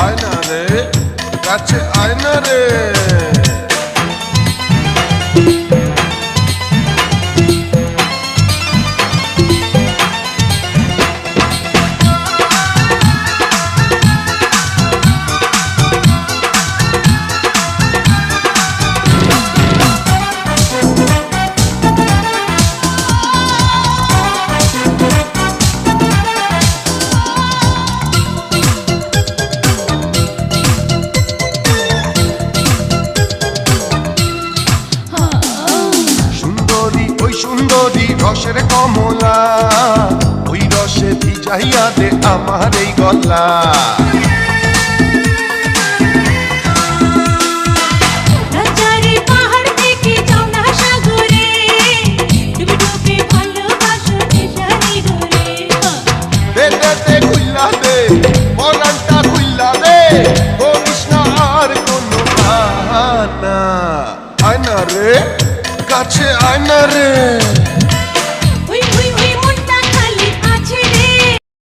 আয়না রে কাছে আয়না রে সুন্দরী রসের কমলা ওই রসে ভিজাইয়া দে আমার এই গলা খুল্লা দে পরানটা খুল্লা দে বলিস না আর কোনো আয়না রে কাছে আয়না রে